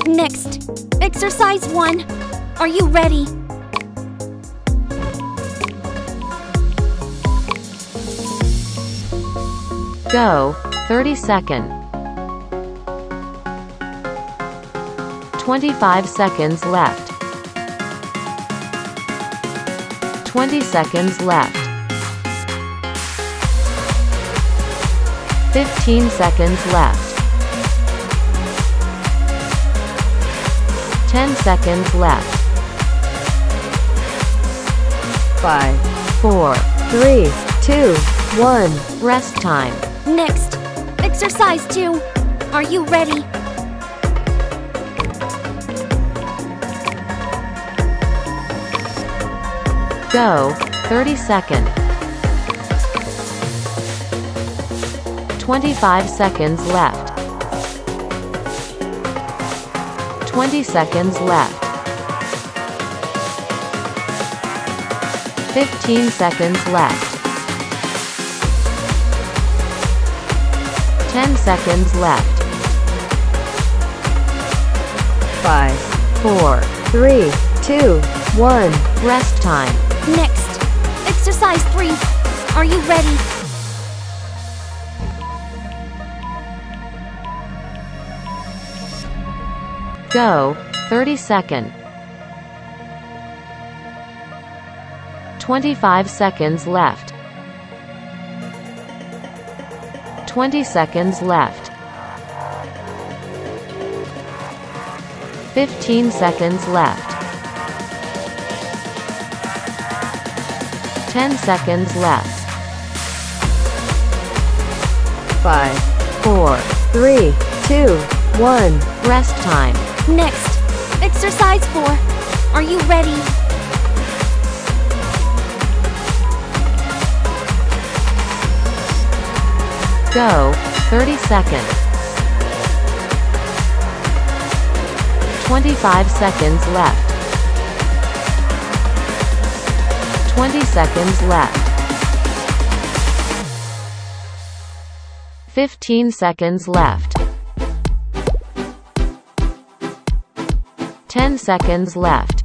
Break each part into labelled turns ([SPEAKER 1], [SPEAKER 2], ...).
[SPEAKER 1] Next, exercise 1. Are you ready?
[SPEAKER 2] Go, 30 seconds. 25 seconds left. 20 seconds left. 15 seconds left. 10 seconds left. 5, 4, 3, 2, 1. Rest time.
[SPEAKER 1] Next, exercise 2. Are you ready?
[SPEAKER 2] Go, 30 seconds. 25 seconds left. 20 seconds left. 15 seconds left. 10 seconds left. 5, 4, 3, 2, 1. Rest time.
[SPEAKER 1] Next, exercise 3. Are you ready?
[SPEAKER 2] Go, 30 seconds. 25 seconds left. 20 seconds left. 15 seconds left. 10 seconds left. 5, 4, 3, 2, 1. Rest time.
[SPEAKER 1] Next, exercise 4. Are you ready?
[SPEAKER 2] Go, 30 seconds. 25 seconds left. 20 seconds left. 15 seconds left. 10 seconds left.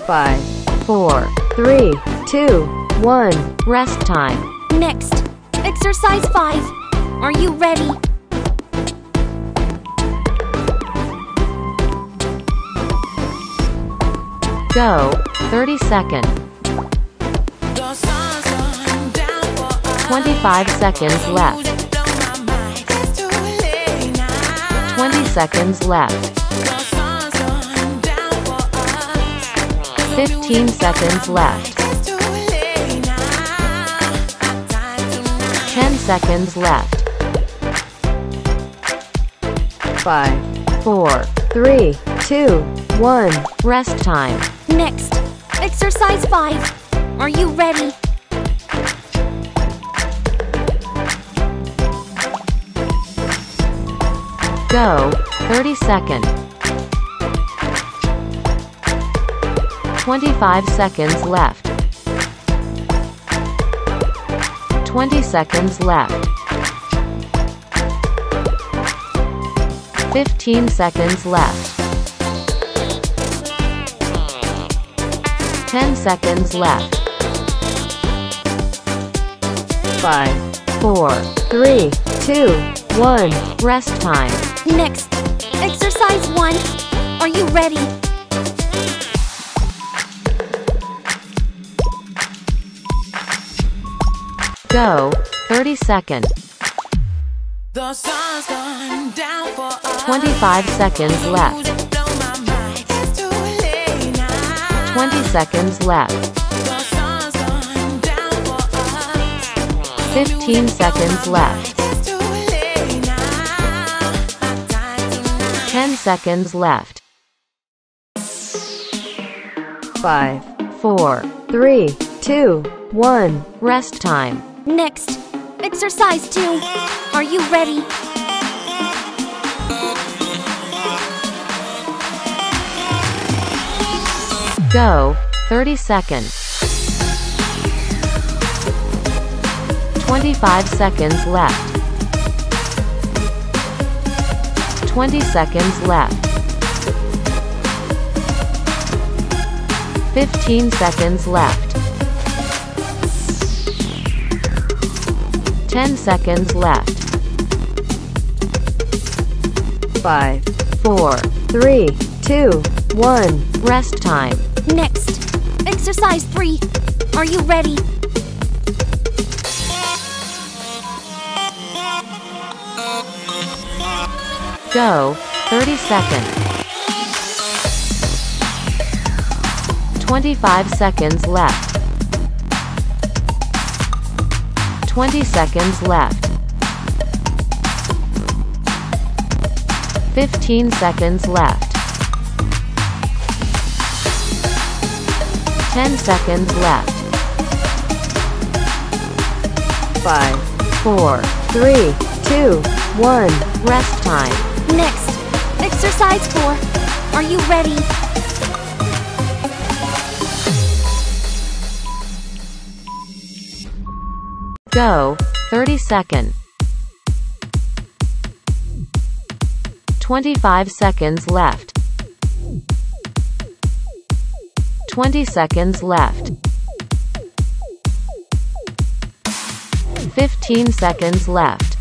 [SPEAKER 2] 5, 4, 3, 2, 1. Rest time.
[SPEAKER 1] Next, exercise 5. Are you ready?
[SPEAKER 2] Go, 30 seconds. 25 seconds left. 20 seconds left. 15 seconds left. 10 seconds left. 5, 4, 3, 2, 1. Rest time.
[SPEAKER 1] Next, exercise 5. Are you ready?
[SPEAKER 2] Go, 30 seconds. 25 seconds left. 20 seconds left. 15 seconds left. 10 seconds left. 5, 4, 3, 2, 1. Rest time.
[SPEAKER 1] Next, exercise 1. Are you ready?
[SPEAKER 2] Go, 30 seconds. 25 seconds left. 20 seconds left. 15 seconds left. 10 seconds left. 5, 4, 3, 2, 1. Rest time.
[SPEAKER 1] Next, exercise 2. Are you ready?
[SPEAKER 2] Go, 30 seconds. 25 seconds left. 20 seconds left. 15 seconds left. 10 seconds left. 5, 4, 3, 2, 1. Rest time.
[SPEAKER 1] Next. Exercise 3. Are you ready?
[SPEAKER 2] Go. 30 seconds. 25 seconds left. 20 seconds left. 15 seconds left. 10 seconds left. 5, 4, 3, 2, 1. Rest time.
[SPEAKER 1] Next. Exercise 4. Are you ready?
[SPEAKER 2] Go. 30 seconds. 25 seconds left. 20 seconds left. 15 seconds left.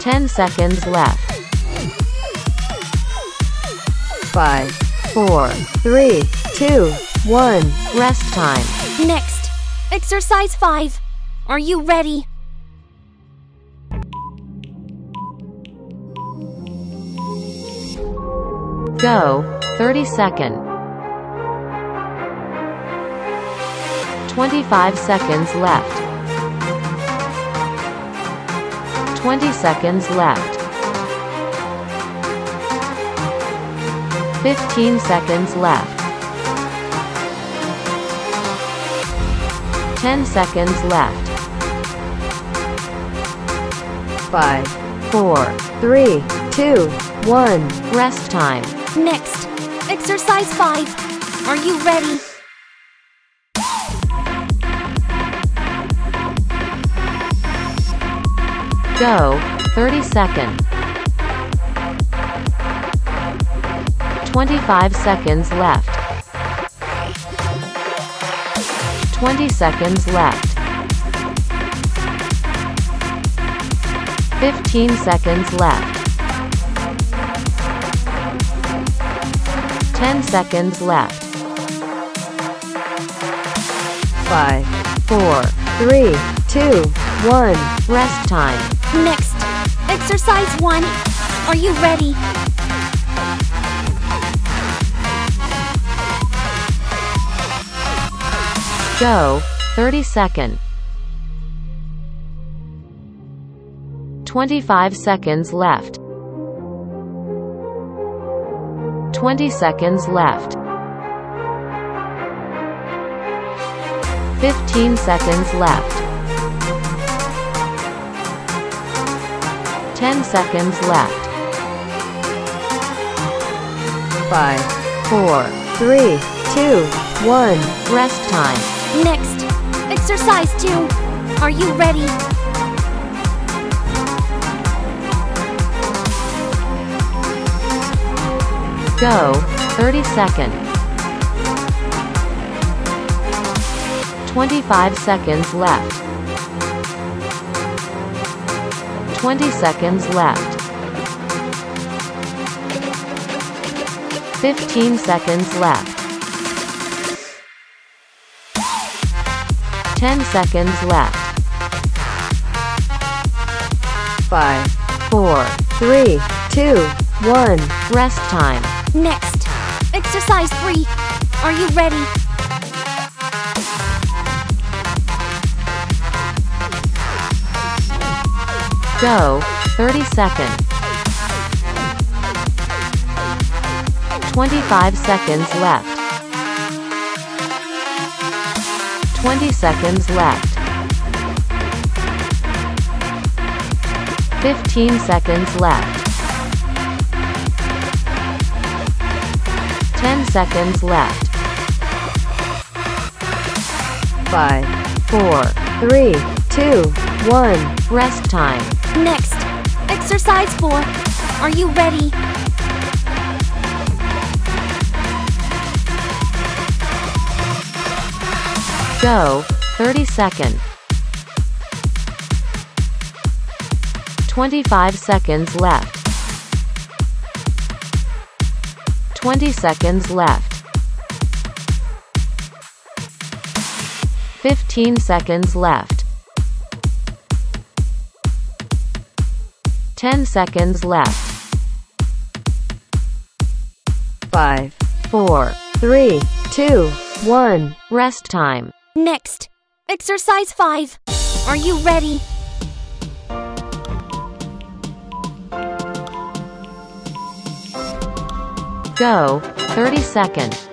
[SPEAKER 2] 10 seconds left. 5, 4, 3, 2, 1. Rest time.
[SPEAKER 1] Next. Exercise 5. Are you ready?
[SPEAKER 2] Go. 30 seconds. 25 seconds left. 20 seconds left. 15 seconds left. 10 seconds left. 5, 4, 3, 2, 1. Rest time.
[SPEAKER 1] Next. Exercise 5. Are you ready?
[SPEAKER 2] Go. 30 seconds. 25 seconds left. 20 seconds left. 15 seconds left. 10 seconds left. 5, 4, 3, 2, 1. Rest time.
[SPEAKER 1] Next. Exercise 1. Are you ready?
[SPEAKER 2] Go. 30 seconds. 25 seconds left. 20 seconds left. 15 seconds left. 10 seconds left. 5, 4, 3, 2, 1. Rest time.
[SPEAKER 1] Next. Exercise 2. Are you ready?
[SPEAKER 2] Go. 30 seconds. 25 seconds left. 20 seconds left. 15 seconds left. 10 seconds left. 5, 4, 3, 2, 1. Rest time.
[SPEAKER 1] Next. Exercise 3. Are you ready?
[SPEAKER 2] Go. 30 seconds. 25 seconds left. 20 seconds left. 15 seconds left. 10 seconds left. 5, 4, 3, 2, 1. Rest time.
[SPEAKER 1] Next, exercise 4. Are you ready?
[SPEAKER 2] Go, 30 seconds. 25 seconds left. 20 seconds left. 15 seconds left. 10 seconds left. 5, 4, 3, 2, 1. Rest time.
[SPEAKER 1] Next, exercise 5. Are you ready?
[SPEAKER 2] Go, 30 seconds.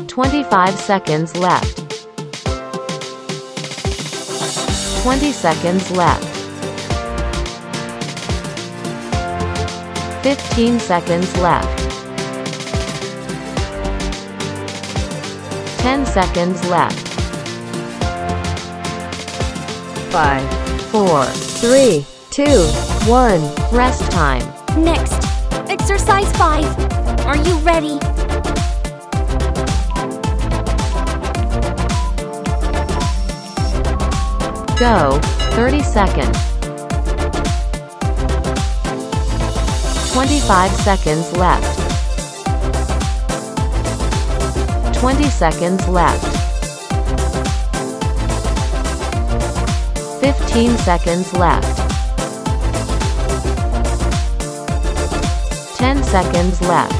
[SPEAKER 2] 25 seconds left. 20 seconds left. 15 seconds left. 10 seconds left. 5, 4, 3, 2, 1. Rest time.
[SPEAKER 1] Next, exercise 5. Are you ready?
[SPEAKER 2] Go, 30 seconds. 25 seconds left. 20 seconds left. 15 seconds left. 10 seconds left.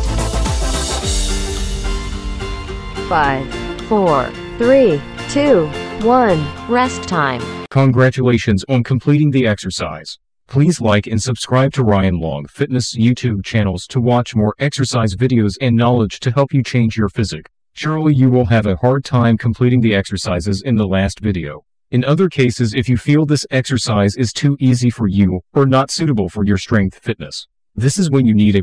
[SPEAKER 2] 5, 4, 3, 2, 1. Rest time.
[SPEAKER 3] Congratulations on completing the exercise. Please like and subscribe to Ryan Long Fitness YouTube channels to watch more exercise videos and knowledge to help you change your physique. Surely you will have a hard time completing the exercises in the last video. In other cases, if you feel this exercise is too easy for you or not suitable for your strength fitness, this is when you need a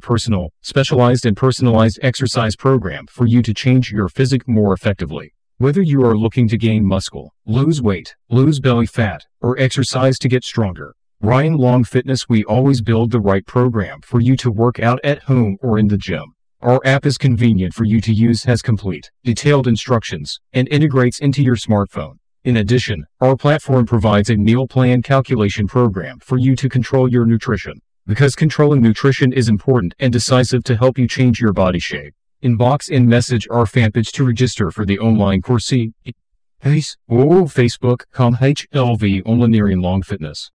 [SPEAKER 3] specialized and personalized exercise program for you to change your physique more effectively. Whether you are looking to gain muscle, lose weight, lose belly fat, or exercise to get stronger, Ryan Long Fitness, we always build the right program for you to work out at home or in the gym. Our app is convenient for you to use, has complete, detailed instructions, and integrates into your smartphone. In addition, our platform provides a meal plan calculation program for you to control your nutrition. Because controlling nutrition is important and decisive to help you change your body shape. Inbox and message our fan page to register for the online course. Facebook.com/HLV Online Long Fitness.